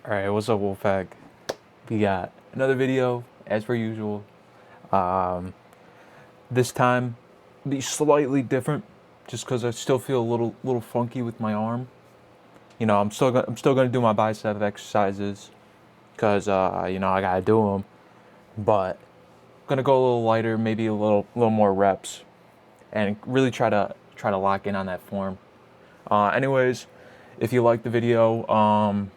Alright, what's up, Wolfpack? We got another video, as per usual. This time, be slightly different, just because I still feel a little funky with my arm. You know, I'm still gonna do my bicep exercises, because I gotta do them. But gonna go a little lighter, maybe a little more reps, and really try to lock in on that form. Anyways, if you like the video,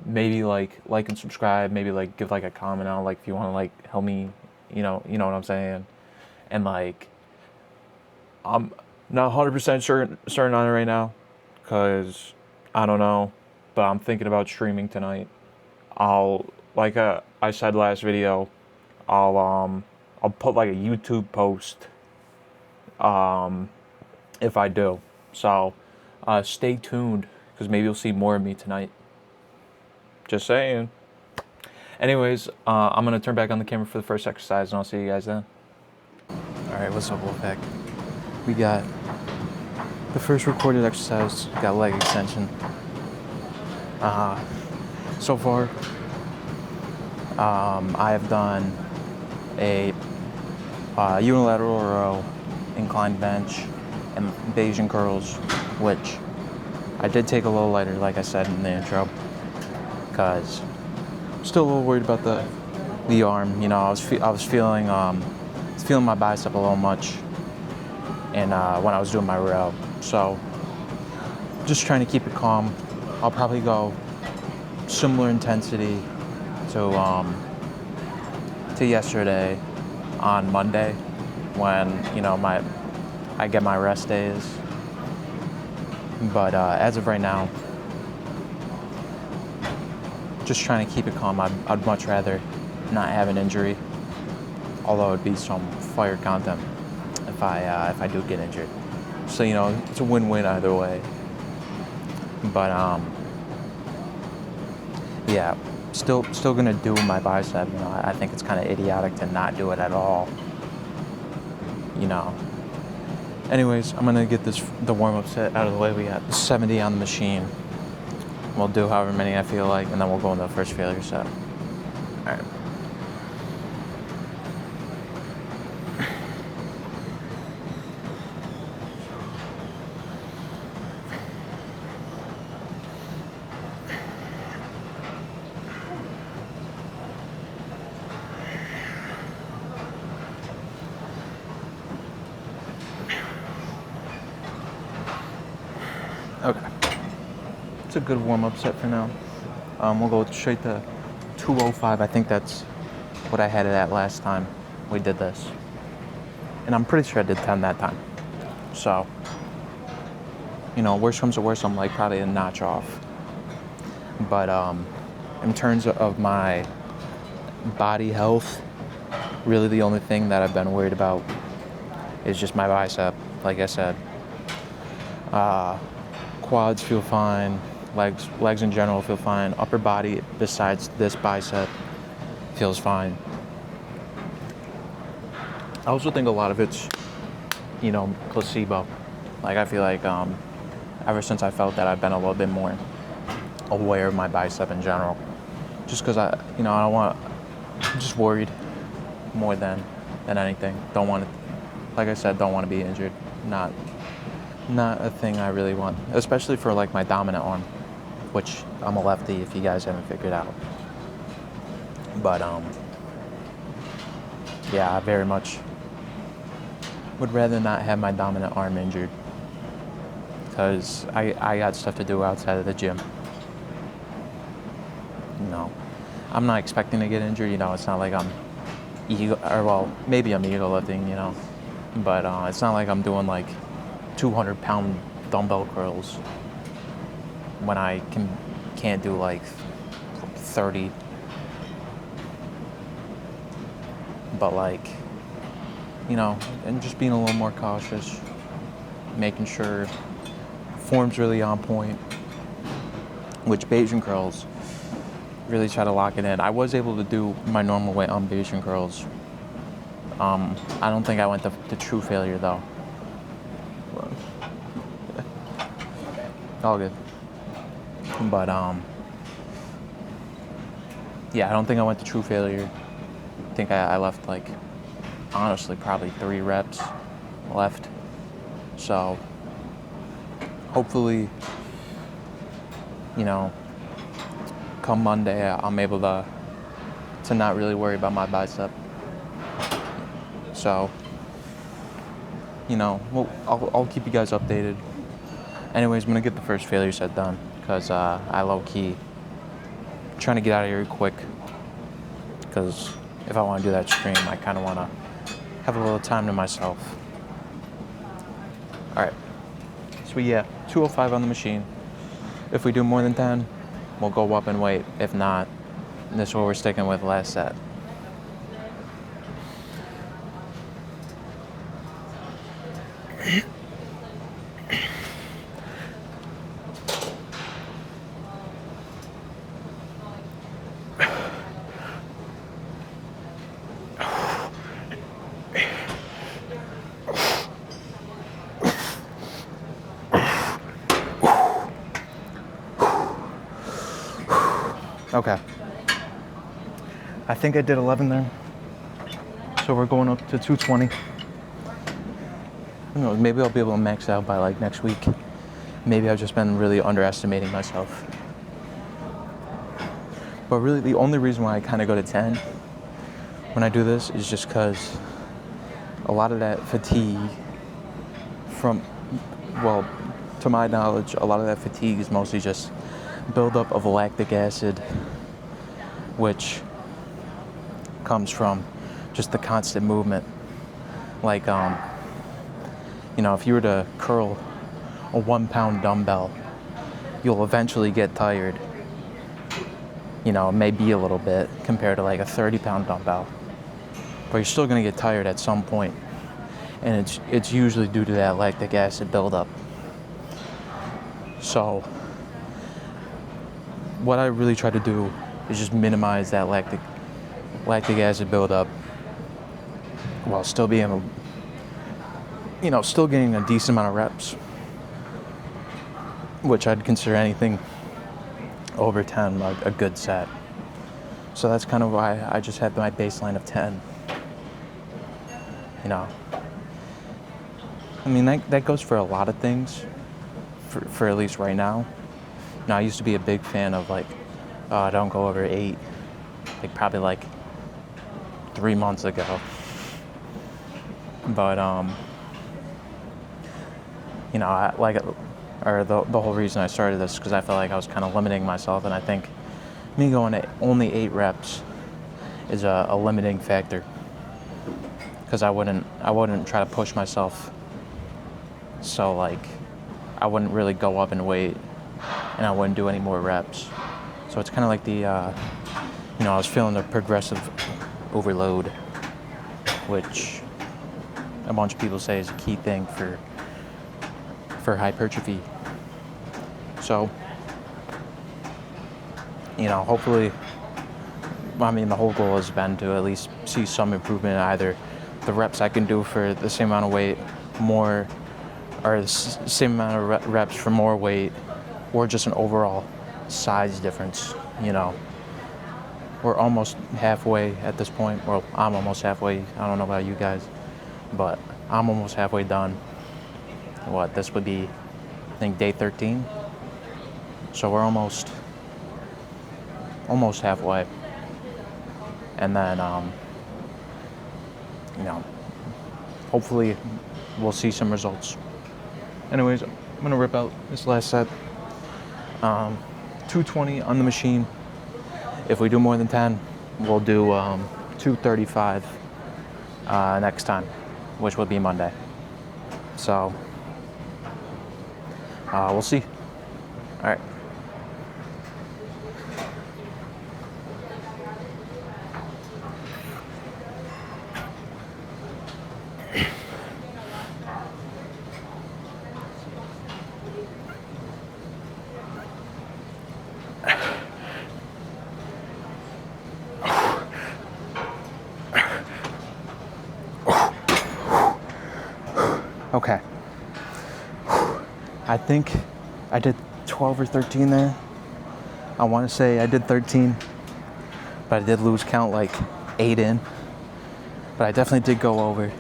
maybe like and subscribe, maybe like give like a comment on like if you want to like help me, you know what I'm saying. And like I'm not 100% certain on it right now, cause I don't know, but I'm thinking about streaming tonight. I said last video, I'll put like a YouTube post if I do. So stay tuned, because maybe you'll see more of me tonight. Just saying. Anyways, I'm going to turn back on the camera for the first exercise, and I'll see you guys then. Alright, what's up, Wolfpack? We got the first recorded exercise, got leg extension. So far, I have done a unilateral row, inclined bench, and Bayesian curls, which I did take a little lighter, like I said in the intro, because I'm still a little worried about the arm. You know, I was feeling my bicep a little much, and when I was doing my row, so just trying to keep it calm. I'll probably go similar intensity to yesterday on Monday, when I get my rest days. But as of right now, just trying to keep it calm. I'd much rather not have an injury, although it'd be some fire content if I do get injured. So it's a win-win either way. But yeah, still gonna do my bicep. I think it's kind of idiotic to not do it at all. Anyways, I'm gonna get the warm-up set out of the way. We got 70 on the machine. We'll do however many I feel like, and then we'll go into the first failure set. All right. Okay. It's a good warm-up set for now. We'll go straight to 205. I think that's what I had it at last time we did this. And I'm pretty sure I did 10 that time. So, worst comes to worst, I'm like probably a notch off. But in terms of my body health, really the only thing that I've been worried about is just my bicep, like I said. Quads feel fine, legs in general feel fine, upper body besides this bicep feels fine. I also think a lot of it's, placebo. Like I feel like ever since I felt that, I've been a little bit more aware of my bicep in general. Just because I don't want, I'm just worried more than anything. Don't want to, like I said, don't want to be injured. Not a thing I really want, especially for like my dominant arm, which I'm a lefty if you guys haven't figured out. But yeah, I very much would rather not have my dominant arm injured, because I got stuff to do outside of the gym. I'm not expecting to get injured. It's not like I'm maybe I'm ego lifting, but it's not like I'm doing like 200-pound dumbbell curls when I can't do like 30. But like, and just being a little more cautious, making sure form's really on point, which Bayesian curls really try to lock it in. I was able to do my normal weight on Bayesian curls. I don't think I went to true failure though. All good. But yeah, I don't think I went to true failure. I think I left like, honestly, probably 3 reps left. So hopefully, you know, come Monday, I'm able to not really worry about my bicep. So, you know, well, I'll keep you guys updated. Anyways, I'm gonna get the first failure set done because I low-key trying to get out of here quick. Because if I want to do that stream, I kind of want to have a little time to myself. All right. So yeah, 205 on the machine. If we do more than 10, we'll go up in weight. If not, this is what we're sticking with last set. Okay. I think I did 11 there. So we're going up to 220. Who knows, maybe I'll be able to max out by like next week. Maybe I've just been really underestimating myself. But really the only reason why I kind of go to 10 when I do this is just because a lot of that fatigue from, well, to my knowledge, a lot of that fatigue is mostly just buildup of lactic acid, which comes from just the constant movement. Like, you know, if you were to curl a 1-pound dumbbell, you'll eventually get tired. You know, maybe a little bit compared to like a 30-pound dumbbell, but you're still gonna get tired at some point, and it's usually due to that lactic acid buildup. So what I really try to do is just minimize that lactic acid buildup while still being, you know, still getting a decent amount of reps, which I'd consider anything over 10 a good set. So that's kind of why I just have my baseline of 10. You know, I mean, that goes for a lot of things, for at least right now. Now, I used to be a big fan of like, don't go over 8, like probably like 3 months ago. But, you know, the whole reason I started this is because I felt like I was kind of limiting myself, and I think me going to only 8 reps is a limiting factor, because I wouldn't try to push myself, so like I wouldn't really go up in weight and I wouldn't do any more reps. So it's kind of like the you know, I was feeling the progressive overload, which a bunch of people say is a key thing for hypertrophy. So, you know, hopefully, I mean, the whole goal has been to at least see some improvement in either the reps I can do for the same amount of weight, more, or the same amount of reps for more weight, or just an overall size difference. You know, we're almost halfway at this point. Well, I'm almost halfway. I don't know about you guys, but I'm almost halfway done. What, this would be, I think, day 13. So we're almost halfway. And then, you know, hopefully we'll see some results. Anyways, I'm gonna rip out this last set. 220 on the machine. If we do more than 10, we'll do 235 next time, which would be Monday. So we'll see. All right. Okay. I think I did 12 or 13 there. I want to say I did 13. but I did lose count like 8 in. But I definitely did go over.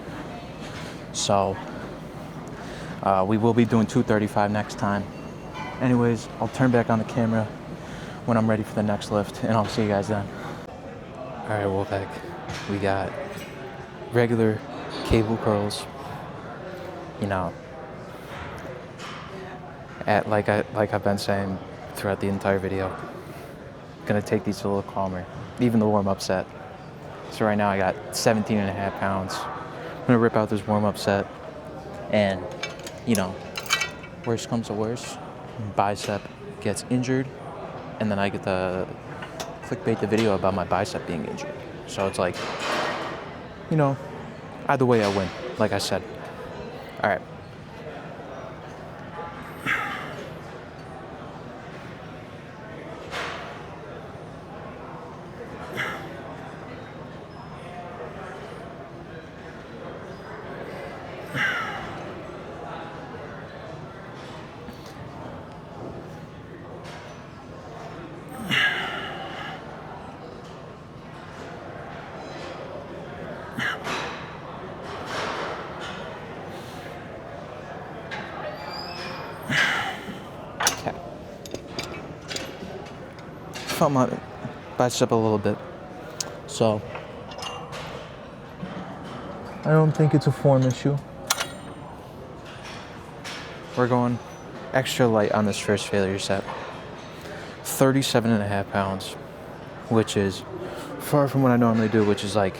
So we will be doing 235 next time. Anyways, I'll turn back on the camera when I'm ready for the next lift, and I'll see you guys then. All right, Wolfpack, we got regular cable curls. You know, like I've been saying throughout the entire video, gonna take these a little calmer, even the warm-up set. So right now I got 17 and a half pounds. I'm gonna rip out this warm-up set, and you know, worst comes to worst, bicep gets injured, and then I get to clickbait the video about my bicep being injured. So it's like, you know, either way I win, like I said. All right. Felt my bicep a little bit, so I don't think it's a form issue. We're going extra light on this first failure set. 37 and a half pounds, which is far from what I normally do, which is like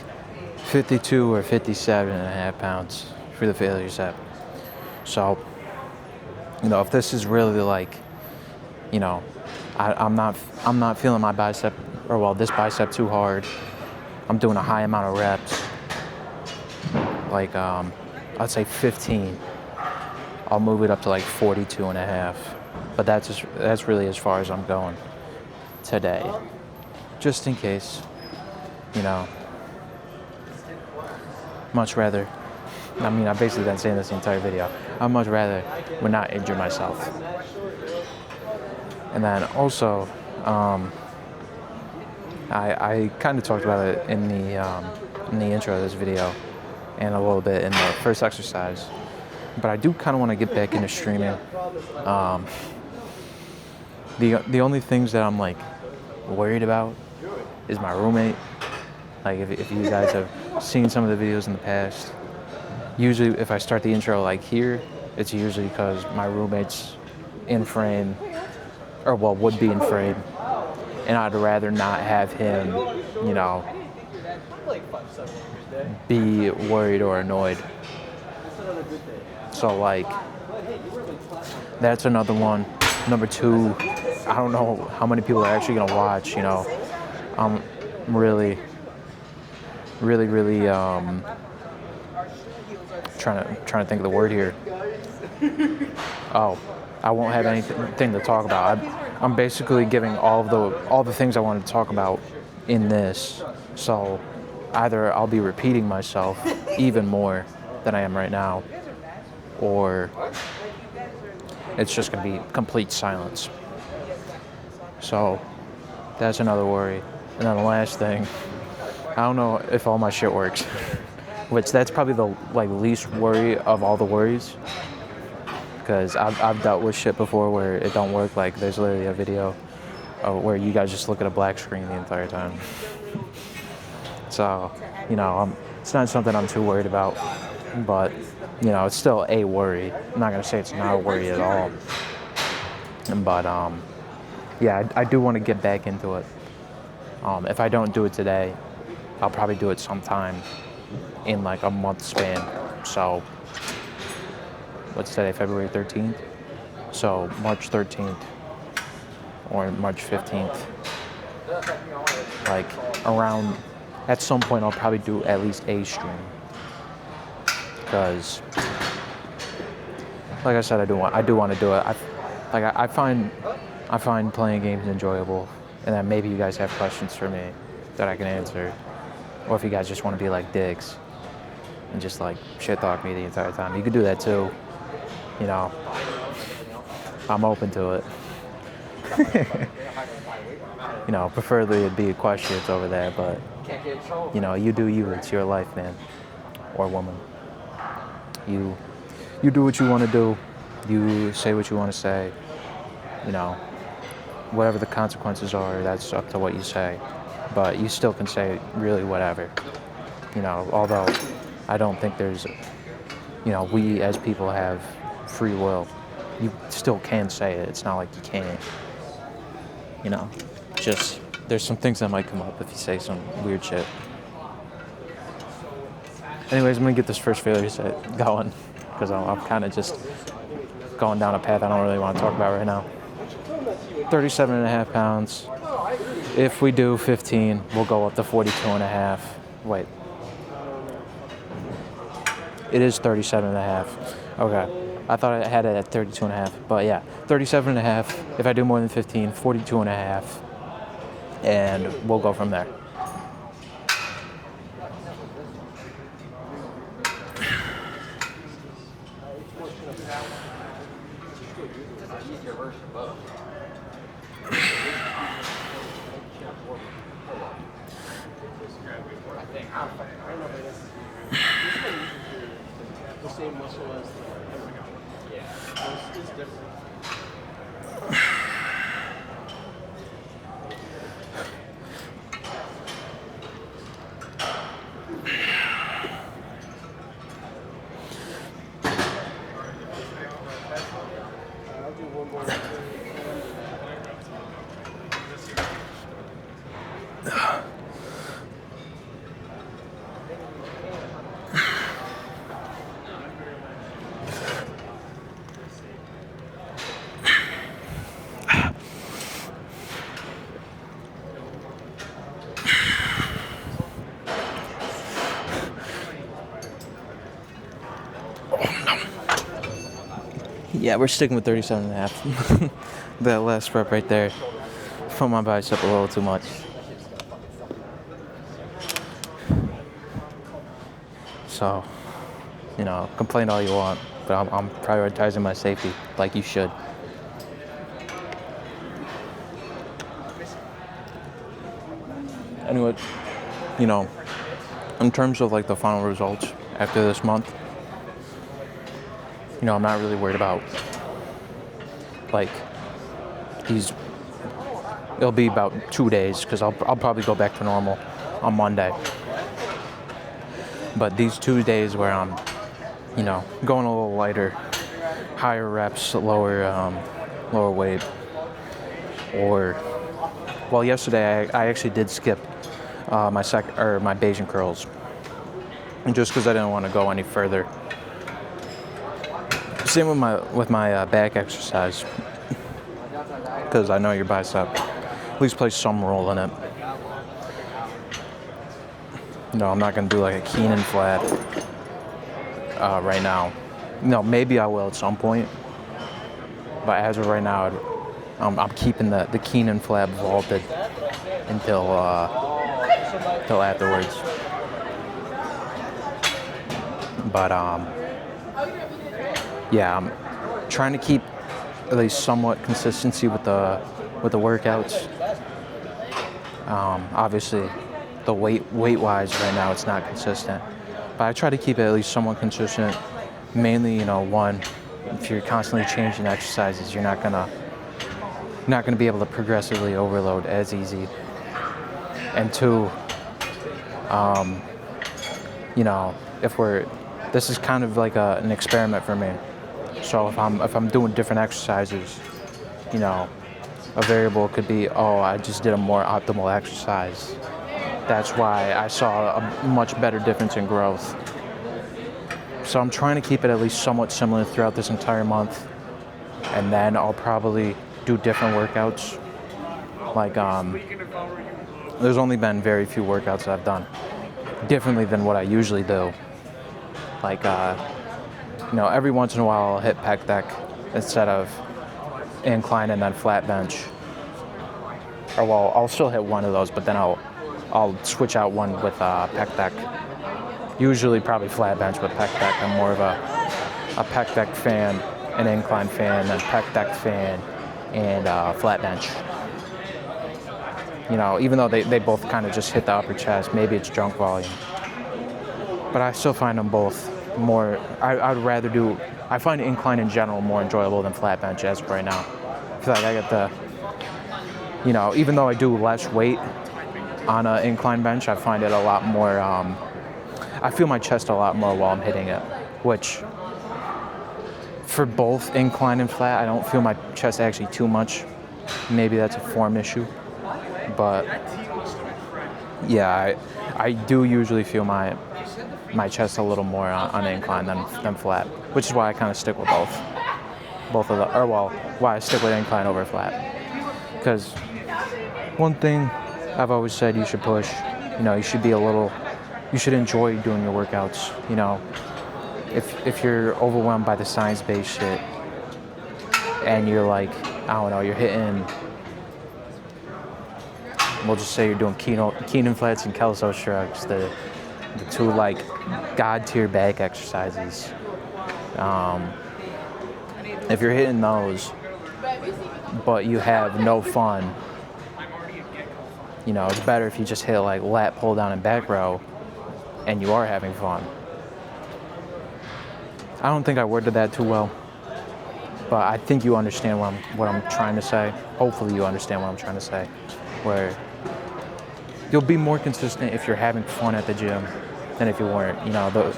52 or 57 and a half pounds for the failure set. So, you know, if this is really like, you know, I'm not feeling my bicep, or well, this bicep too hard. I'm doing a high amount of reps, like I'd say 15. I'll move it up to like 42 and a half, but that's really as far as I'm going today, just in case, you know. Much rather, I mean, I've basically been saying this the entire video, I'd much rather would not injure myself. And then also, I kind of talked about it in the intro of this video and a little bit in the first exercise, but I do kind of want to get back into streaming. The only things that I'm like worried about is my roommate. Like if you guys have seen some of the videos in the past, usually if I start the intro like here, it's usually because my roommate's in frame, or well, would be in frame, and I'd rather not have him, you know, be worried or annoyed. So like, that's another one. Number two, I don't know how many people are actually gonna watch, you know. I'm really trying to think of the word here. Oh, I won't have anything to talk about. I'm basically giving all the things I wanted to talk about in this. So either I'll be repeating myself even more than I am right now, or it's just gonna be complete silence. So that's another worry. And then the last thing, I don't know if all my shit works, which that's probably the like least worry of all the worries, because I've dealt with shit before where it don't work. Like there's literally a video where you guys just look at a black screen the entire time. So, you know, it's not something I'm too worried about, but you know, it's still a worry. I'm not gonna say it's not a worry at all, but yeah, I do want to get back into it. If I don't do it today, I'll probably do it sometime in like a month span. So what's today, February 13th? So March 13th or March 15th, like around, at some point I'll probably do at least a stream, because like I said, I do want to do it. I find playing games enjoyable, and then maybe you guys have questions for me that I can answer, or if you guys just want to be like dicks and just like shit talk me the entire time, you could do that too. You know, I'm open to it. Preferably it'd be equestrians over there, but, you do you. It's your life, man. Or woman. You do what you want to do. You say what you want to say. Whatever the consequences are, that's up to what you say. But you still can say really whatever. Although I don't think there's, we as people have free will. You still can say it. It's not like you can't. Just there's some things that might come up if you say some weird shit. Anyways, I'm gonna get this first failure set going because I'm kind of just going down a path I don't really want to talk about right now. 37.5 pounds. If we do 15, we'll go up to 42.5. Wait. It is 37.5. Okay. I thought I had it at 32.5. But yeah, 37.5. If I do more than 15, 42.5. And we'll go from there. The same muscle as the it's different. I'll do one more. Yeah, we're sticking with 37.5. That last rep right there from my bicep a little too much. So, complain all you want, but I'm prioritizing my safety like you should. Anyway, in terms of like the final results after this month, I'm not really worried about like it'll be about 2 days because I'll probably go back to normal on Monday. But these 2 days where I'm, going a little lighter, higher reps, lower weight, or yesterday I actually did skip my Bayesian curls, just because I didn't want to go any further. Same with my back exercise, because I know your bicep at least plays some role in it. I'm not gonna do like a Keenan flat right now. Maybe I will at some point, but as of right now, I'm keeping the Keenan flat vaulted until afterwards. But yeah, I'm trying to keep at least somewhat consistency with the workouts. Obviously, the weight-wise right now it's not consistent, but I try to keep it at least somewhat consistent. Mainly, one, if you're constantly changing exercises, you're not gonna be able to progressively overload as easy. And two, this is kind of like an experiment for me. So if I'm doing different exercises, a variable could be, I just did a more optimal exercise. That's why I saw a much better difference in growth. So I'm trying to keep it at least somewhat similar throughout this entire month. And then I'll probably do different workouts. Like, there's only been very few workouts that I've done differently than what I usually do. Like, every once in a while I'll hit pec deck instead of incline and then flat bench. Or well, I'll still hit one of those, but then I'll switch out one with pec deck. Usually probably flat bench with pec deck. I'm more of a pec deck fan, an incline fan, and pec deck fan, and flat bench. You know, even though they both kind of just hit the upper chest, maybe it's junk volume. But I still find them both more, I'd rather do, I find incline in general more enjoyable than flat bench as of right now. I feel like I get the, you know, even though I do less weight on an incline bench, I find it a lot more, I feel my chest a lot more while I'm hitting it, which for both incline and flat, I don't feel my chest actually too much. Maybe that's a form issue, but yeah, I do usually feel my chest a little more on incline than flat, which is why I kind of stick with both of the, or well, why I stick with incline over flat. Because one thing I've always said, you should push. You know, you should enjoy doing your workouts. You know, if you're overwhelmed by the science-based shit and you're like, I don't know, you're hitting, we'll just say you're doing Keenan flats and Kelso shrugs, the two like god tier back exercises. If you're hitting those, but you have no fun, you know, it's better if you just hit like lat pull down and back row and you are having fun. I don't think I worded that too well, but I think you understand what I'm trying to say. Hopefully you understand what I'm trying to say, where you'll be more consistent if you're having fun at the gym than if you weren't. You know,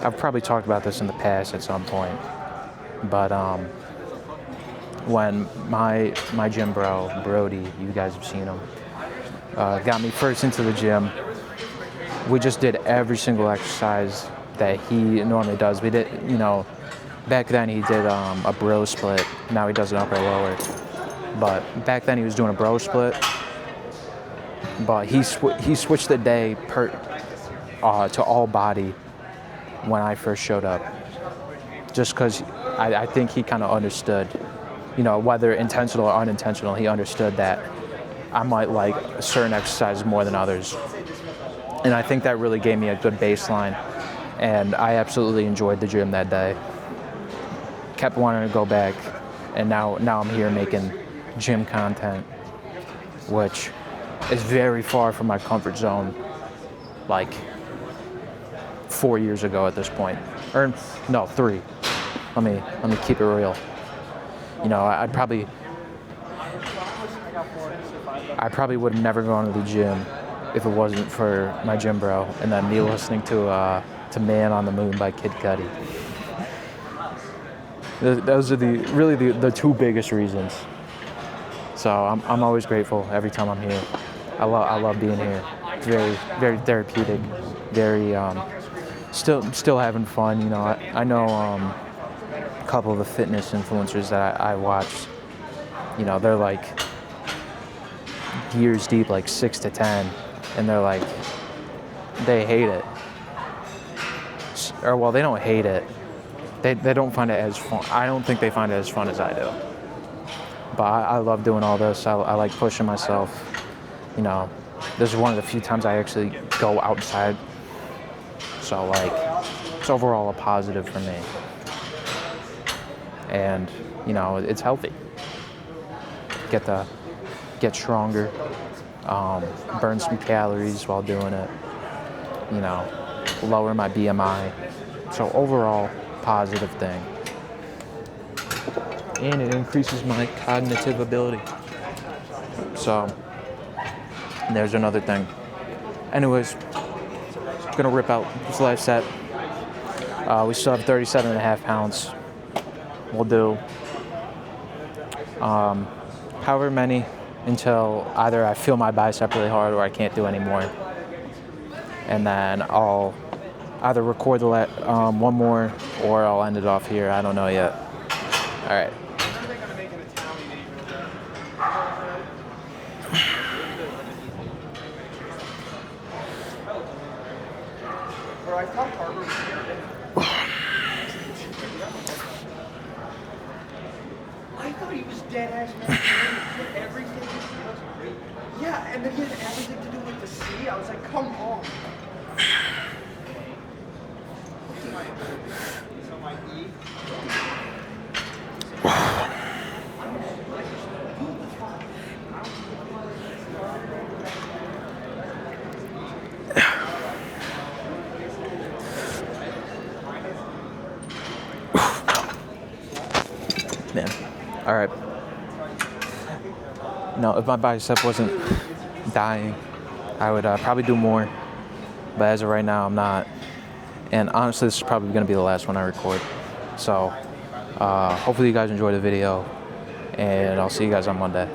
I've probably talked about this in the past at some point, but when my gym bro, Brody, you guys have seen him, got me first into the gym, we just did every single exercise that he normally does. We did, you know, back then he did a bro split. Now he does an upper lower. But back then he was doing a bro split. But he switched the day to all body when I first showed up. Just because I think he kind of understood, you know, whether intentional or unintentional, he understood that I might like certain exercises more than others. And I think that really gave me a good baseline. And I absolutely enjoyed the gym that day. Kept wanting to go back. And now I'm here making gym content, which is very far from my comfort zone, like 4 years ago at this point. Or no, 3. Let me keep it real. You know, I probably would have never gone to the gym if it wasn't for my gym bro and then me listening to Man on the Moon by Kid Cudi. Those are the two biggest reasons. So I'm always grateful every time I'm here. I love being here. It's very, very therapeutic. Very still having fun. You know, I know a couple of the fitness influencers that I watched. You know, they're like years deep, like 6 to 10, and they're like, they hate it. Or well, they don't hate it. They don't find it as fun. I don't think they find it as fun as I do. But I love doing all this. I like pushing myself. You know, this is one of the few times I actually go outside. So like, it's overall a positive for me. And, you know, it's healthy. Get stronger, burn some calories while doing it. You know, lower my BMI. So overall, positive thing. And it increases my cognitive ability. So, there's another thing. Anyways, gonna rip out this last set. We still have 37.5 pounds. We'll do however many until either I feel my bicep really hard or I can't do anymore. And then I'll either record one more or I'll end it off here. I don't know yet. All right. I thought he was dead ass. Everything. Yeah, and then he had everything to do with the sea. I was like, come on. All right. No, if my bicep wasn't dying, I would probably do more. But as of right now, I'm not. And honestly, this is probably going to be the last one I record. So hopefully you guys enjoyed the video. And I'll see you guys on Monday.